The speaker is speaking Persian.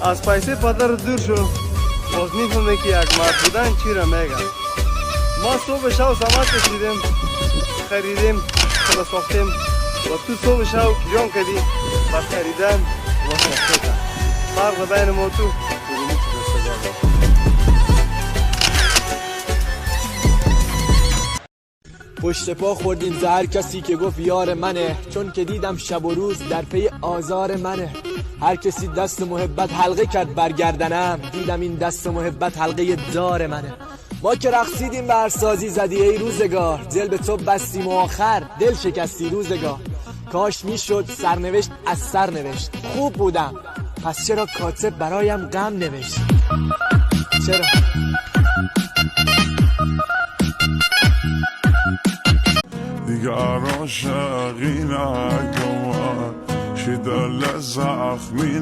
از پیسه پدر دور شو، باز میفهمه که یک مرد بودن چی را میگه. ما صبح شو سمت کشیدیم، خریدیم، خدا ساختیم و تو صبح شو جان کردی بس خریدن و ساخته. فرق بین ما تو بگونی چی دسته. پشت پا خوردین ز هر کسی که گفت یار منه، چون که دیدم شب و روز در پی آزار منه. هر کسی دست محبت حلقه کرد برگردنم، دیدم این دست محبت حلقه دار منه. ما که رقصیدیم به هر سازی زدی ای روزگار، دل به تو بستیم و آخر دل شکستی روزگار. کاش میشد سرنوشت از سر نوشت، خوب بودم پس چرا کاتب برایم غم نوشت؟ چرا؟ دیگر عاشقی نکنم، شده لزخمی